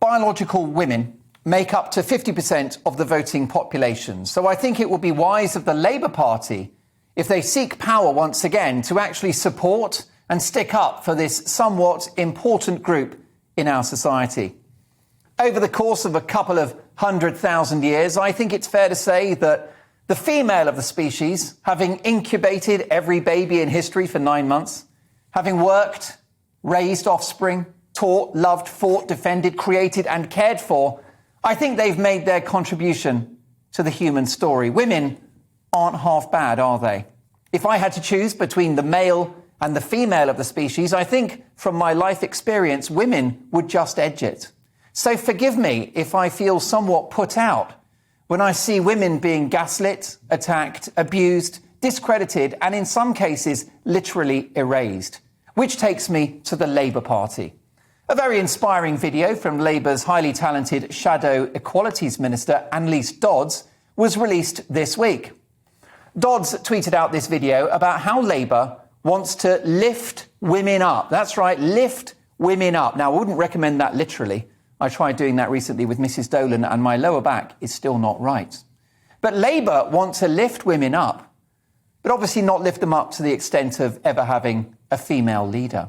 Biological women make up to 50% of the voting population. So I think it would be wise of the Labour Party, if they seek power once again, to actually support and stick up for this somewhat important group in our society. Over the course of a couple of 100,000 years, I think it's fair to say that the female of the species, having incubated every baby in history for 9 months, having worked, raised offspring, taught, loved, fought, defended, created and cared for, I think they've made their contribution to the human story. Women aren't half bad, are they? If I had to choose between the male and the female of the species, I think from my life experience, women would just edge it. So forgive me if I feel somewhat put out when I see women being gaslit, attacked, abused, discredited, and in some cases, literally erased. Which takes me to the Labour Party. A very inspiring video from Labour's highly talented Shadow Equalities Minister, Annalise Dodds, was released this week. Dodds tweeted out this video about how Labour wants to lift women up. That's right, lift women up. Now, I wouldn't recommend that literally. I tried doing that recently with Mrs. Dolan and my lower back is still not right. But Labour want to lift women up, but obviously not lift them up to the extent of ever having a female leader.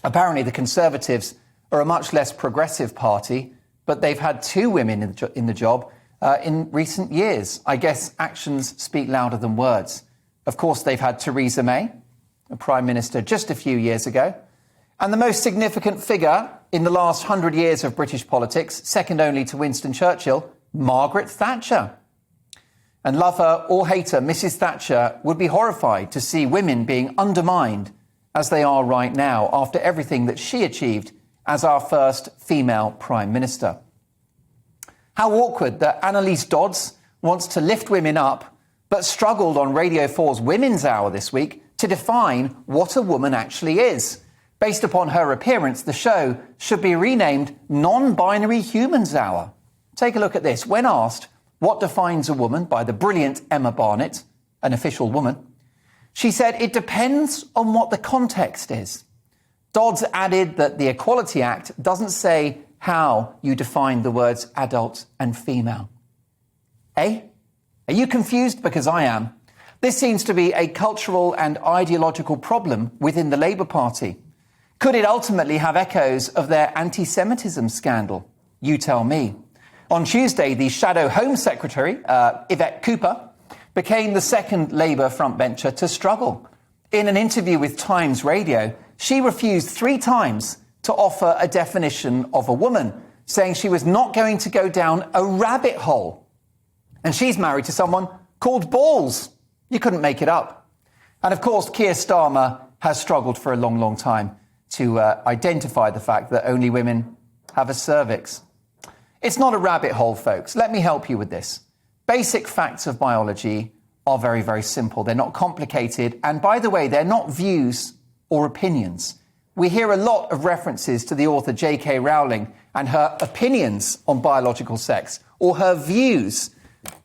Apparently, the Conservatives are a much less progressive party, but they've had 2 women in the job in recent years. I guess actions speak louder than words. Of course, they've had Theresa May, a Prime Minister just a few years ago, and the most significant figure in the last 100 years of British politics, second only to Winston Churchill, Margaret Thatcher. And love her or hate her, Mrs. Thatcher would be horrified to see women being undermined as they are right now, after everything that she achieved as our first female Prime Minister. How awkward that Annalise Dodds wants to lift women up, but struggled on Radio 4's Women's Hour this week to define what a woman actually is. Based upon her appearance, the show should be renamed Non-Binary Humans Hour. Take a look at this. When asked what defines a woman by the brilliant Emma Barnett, an official woman, she said it depends on what the context is. Dodds added that the Equality Act doesn't say how you define the words adult and female. Eh? Are you confused? Because I am. This seems to be a cultural and ideological problem within the Labour Party. Could it ultimately have echoes of their anti-Semitism scandal? You tell me. On Tuesday, the Shadow Home Secretary, Yvette Cooper, became the second Labour frontbencher to struggle. In an interview with Times Radio, she refused 3 times to offer a definition of a woman, saying she was not going to go down a rabbit hole. And she's married to someone called Balls. You couldn't make it up. And of course, Keir Starmer has struggled for a long, long time to identify the fact that only women have a cervix. It's not a rabbit hole, folks. Let me help you with this. Basic facts of biology are very, very simple. They're not complicated. And by the way, they're not views or opinions. We hear a lot of references to the author J.K. Rowling and her opinions on biological sex or her views.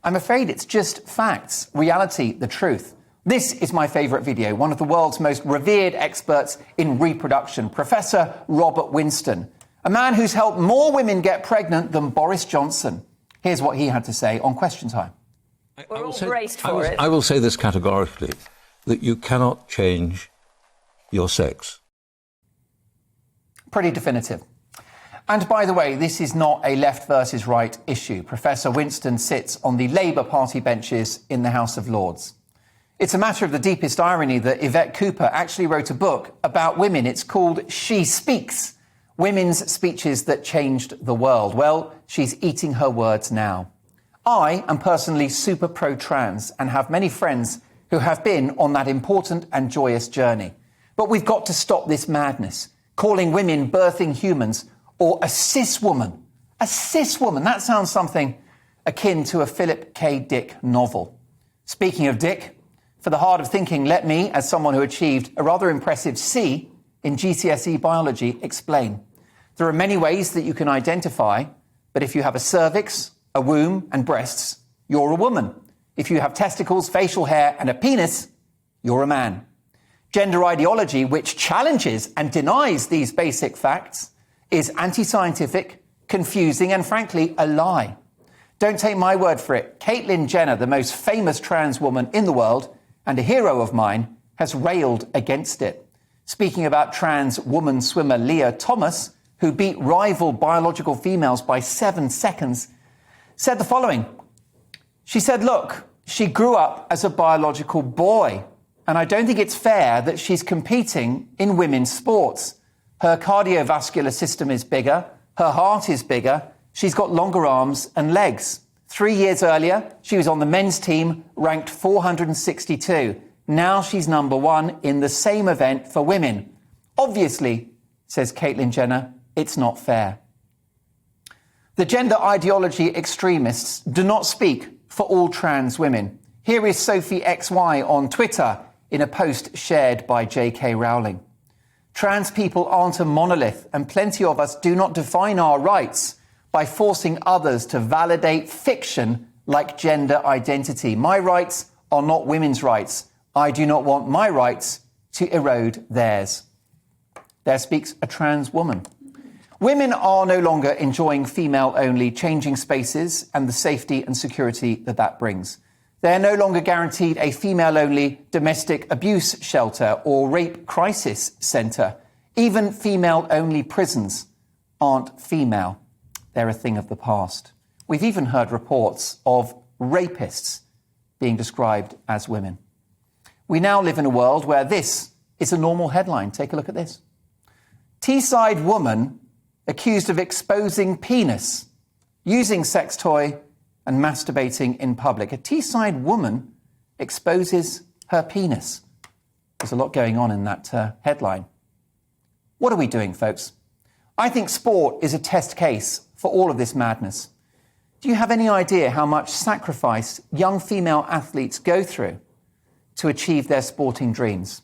I'm afraid it's just facts, reality, the truth. This is my favourite video, one of the world's most revered experts in reproduction, Professor Robert Winston, a man who's helped more women get pregnant than Boris Johnson. Here's what he had to say on Question Time. We're all braced for it. I will say this categorically, that you cannot change your sex. Pretty definitive. And by the way, this is not a left versus right issue. Professor Winston sits on the Labour Party benches in the House of Lords. It's a matter of the deepest irony that Yvette Cooper actually wrote a book about women. It's called She Speaks, Women's Speeches That Changed the World. Well, she's eating her words now. I am personally super pro-trans and have many friends who have been on that important and joyous journey. But we've got to stop this madness, calling women birthing humans or a cis woman. A cis woman, that sounds something akin to a Philip K. Dick novel. Speaking of Dick, for the hard of thinking, let me, as someone who achieved a rather impressive C in GCSE biology, explain. There are many ways that you can identify, but if you have a cervix, a womb and breasts, you're a woman. If you have testicles, facial hair and a penis, you're a man. Gender ideology, which challenges and denies these basic facts, is anti-scientific, confusing and, frankly, a lie. Don't take my word for it. Caitlyn Jenner, the most famous trans woman in the world and a hero of mine, has railed against it. Speaking about trans woman swimmer Leah Thomas, who beat rival biological females by 7 seconds, said the following. She said, look, she grew up as a biological boy, and I don't think it's fair that she's competing in women's sports. Her cardiovascular system is bigger, her heart is bigger, she's got longer arms and legs. 3 years earlier, she was on the men's team, ranked 462. Now she's number 1 in the same event for women. Obviously, says Caitlyn Jenner, it's not fair. The gender ideology extremists do not speak for all trans women. Here is Sophie Xy on Twitter in a post shared by J.K. Rowling. Trans people aren't a monolith, and plenty of us do not define our rights by forcing others to validate fiction like gender identity. My rights are not women's rights. I do not want my rights to erode theirs. There speaks a trans woman. Women are no longer enjoying female-only changing spaces and the safety and security that that brings. They're no longer guaranteed a female-only domestic abuse shelter or rape crisis centre. Even female-only prisons aren't female. They're a thing of the past. We've even heard reports of rapists being described as women. We now live in a world where this is a normal headline. Take a look at this. Teesside woman accused of exposing penis, using sex toy and masturbating in public. A Teesside woman exposes her penis. There's a lot going on in that headline. What are we doing, folks? I think sport is a test case for all of this madness. Do you have any idea how much sacrifice young female athletes go through to achieve their sporting dreams?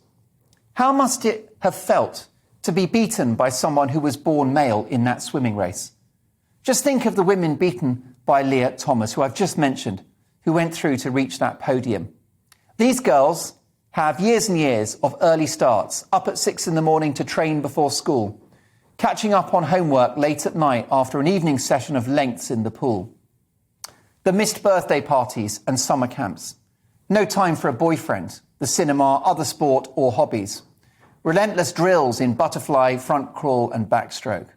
How must it have felt to be beaten by someone who was born male in that swimming race? Just think of the women beaten by Leah Thomas, who I've just mentioned, who went through to reach that podium. These girls have years and years of early starts, up at 6 a.m. to train before school, catching up on homework late at night after an evening session of lengths in the pool. The missed birthday parties and summer camps. No time for a boyfriend, the cinema, other sport or hobbies. Relentless drills in butterfly, front crawl and backstroke.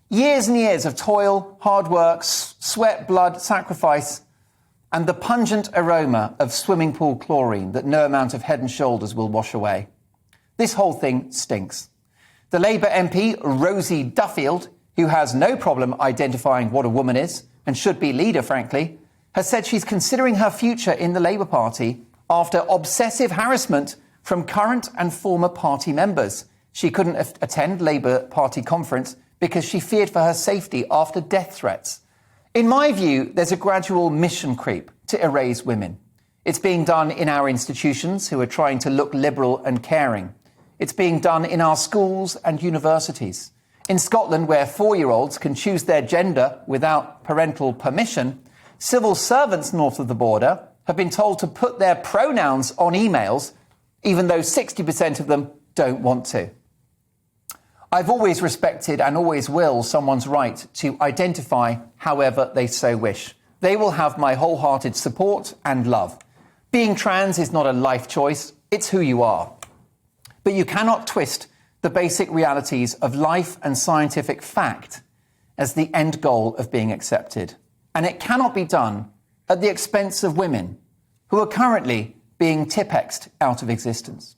Years and years of toil, hard work, sweat, blood, sacrifice, and the pungent aroma of swimming pool chlorine that no amount of Head and Shoulders will wash away. This whole thing stinks. The Labour MP, Rosie Duffield, who has no problem identifying what a woman is, and should be leader, frankly, has said she's considering her future in the Labour Party after obsessive harassment from current and former party members. She couldn't attend Labour Party conference because she feared for her safety after death threats. In my view, there's a gradual mission creep to erase women. It's being done in our institutions, who are trying to look liberal and caring. It's being done in our schools and universities. In Scotland, where 4-year-olds can choose their gender without parental permission, civil servants north of the border have been told to put their pronouns on emails, even though 60% of them don't want to. I've always respected and always will someone's right to identify however they so wish. They will have my wholehearted support and love. Being trans is not a life choice, it's who you are. But you cannot twist the basic realities of life and scientific fact as the end goal of being accepted. And it cannot be done at the expense of women who are currently being Tipp-Ex'd out of existence.